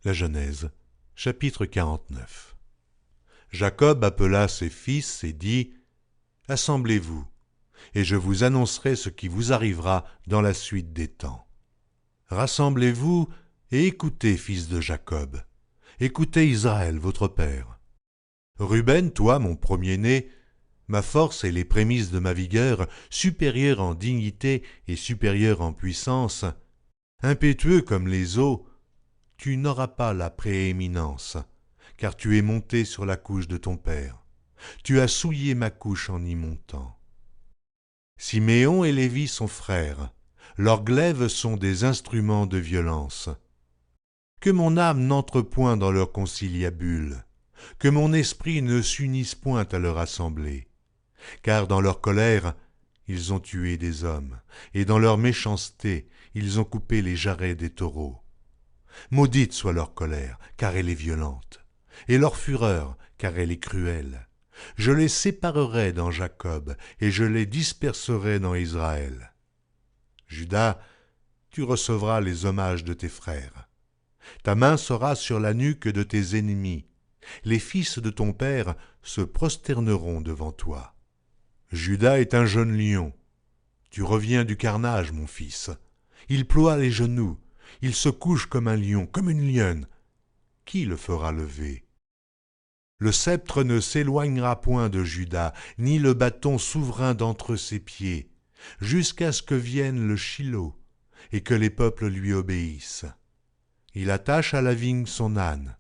La Genèse, chapitre 49. Jacob appela ses fils et dit : « Assemblez-vous, et je vous annoncerai ce qui vous arrivera dans la suite des temps. Rassemblez-vous et écoutez, fils de Jacob, écoutez Israël, votre père. Ruben, toi, mon premier-né, ma force et les prémices de ma vigueur, supérieur en dignité et supérieur en puissance, impétueux comme les eaux, tu n'auras pas la prééminence, car tu es monté sur la couche de ton père. Tu as souillé ma couche en y montant. Siméon et Lévi sont frères, leurs glaives sont des instruments de violence. Que mon âme n'entre point dans leur conciliabule, que mon esprit ne s'unisse point à leur assemblée. Car dans leur colère, ils ont tué des hommes, et dans leur méchanceté, ils ont coupé les jarrets des taureaux. Maudite soit leur colère, car elle est violente, et leur fureur, car elle est cruelle. Je les séparerai dans Jacob, et je les disperserai dans Israël. Juda, tu recevras les hommages de tes frères. Ta main sera sur la nuque de tes ennemis. Les fils de ton père se prosterneront devant toi. Juda est un jeune lion. Tu reviens du carnage, mon fils. Il ploie les genoux. Il se couche comme un lion, comme une lionne. Qui le fera lever ? Le sceptre ne s'éloignera point de Juda, ni le bâton souverain d'entre ses pieds, jusqu'à ce que vienne le Shilo, et que les peuples lui obéissent. Il attache à la vigne son âne,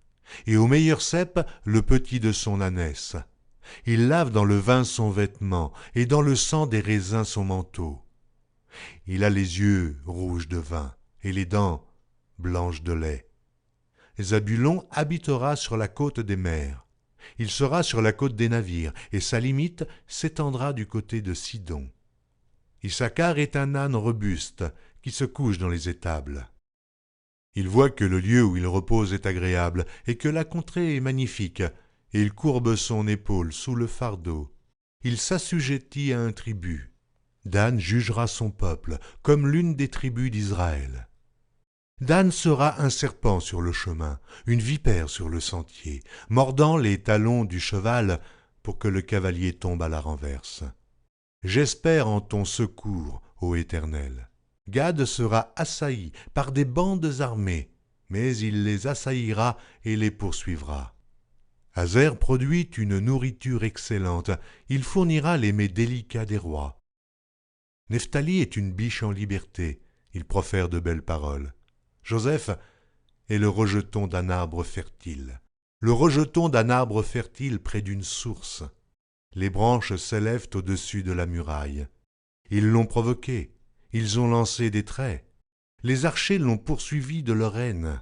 et au meilleur cep le petit de son ânesse. Il lave dans le vin son vêtement, et dans le sang des raisins son manteau. Il a les yeux rouges de vin, et les dents blanches de lait. Zabulon habitera sur la côte des mers. Il sera sur la côte des navires, et sa limite s'étendra du côté de Sidon. Issachar est un âne robuste, qui se couche dans les étables. Il voit que le lieu où il repose est agréable, et que la contrée est magnifique, et il courbe son épaule sous le fardeau. Il s'assujettit à un tribut. Dan jugera son peuple, comme l'une des tribus d'Israël. Dan sera un serpent sur le chemin, une vipère sur le sentier, mordant les talons du cheval pour que le cavalier tombe à la renverse. J'espère en ton secours, ô Éternel. Gad sera assailli par des bandes armées, mais il les assaillira et les poursuivra. Azer produit une nourriture excellente, il fournira les mets délicats des rois. Nephtali est une biche en liberté, il profère de belles paroles. Joseph est le rejeton d'un arbre fertile. Le rejeton d'un arbre fertile près d'une source. Les branches s'élèvent au-dessus de la muraille. Ils l'ont provoqué, ils ont lancé des traits. Les archers l'ont poursuivi de leur haine.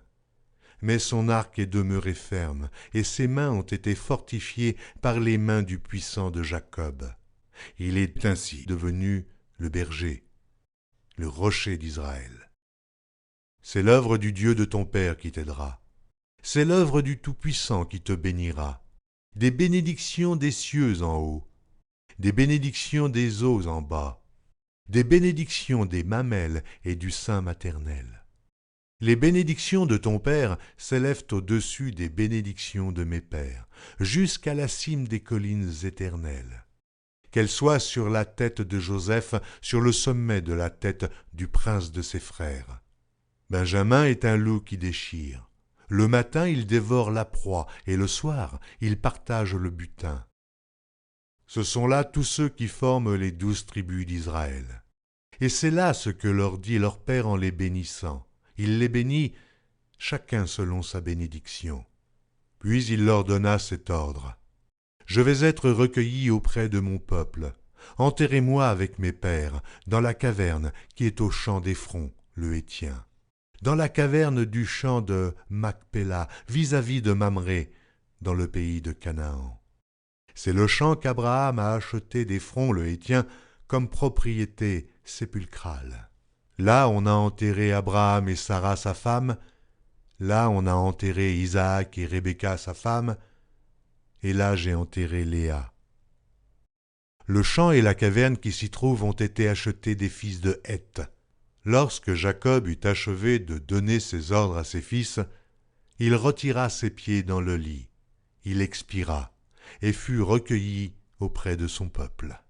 Mais son arc est demeuré ferme, et ses mains ont été fortifiées par les mains du puissant de Jacob. Il est ainsi devenu le berger, le rocher d'Israël. C'est l'œuvre du Dieu de ton père qui t'aidera. C'est l'œuvre du Tout-Puissant qui te bénira. Des bénédictions des cieux en haut, des bénédictions des eaux en bas, des bénédictions des mamelles et du sein maternel. Les bénédictions de ton père s'élèvent au-dessus des bénédictions de mes pères, jusqu'à la cime des collines éternelles. Qu'elles soient sur la tête de Joseph, sur le sommet de la tête du prince de ses frères. Benjamin est un loup qui déchire. Le matin, il dévore la proie, et le soir, il partage le butin. Ce sont là tous ceux qui forment les 12 tribus d'Israël. Et c'est là ce que leur dit leur père en les bénissant. Il les bénit, chacun selon sa bénédiction. Puis il leur donna cet ordre. Je vais être recueilli auprès de mon peuple. Enterrez-moi avec mes pères, dans la caverne qui est au champ d'Éphron, le Héthien. Dans la caverne du champ de Macpéla, vis-à-vis de Mamré, dans le pays de Canaan. C'est le champ qu'Abraham a acheté d'Éphron le Héthien comme propriété sépulcrale. Là on a enterré Abraham et Sarah sa femme, là on a enterré Isaac et Rebecca sa femme, et là j'ai enterré Léa. Le champ et la caverne qui s'y trouvent ont été achetés des fils de Heth. Lorsque Jacob eut achevé de donner ses ordres à ses fils, il retira ses pieds dans le lit, il expira et fut recueilli auprès de son peuple.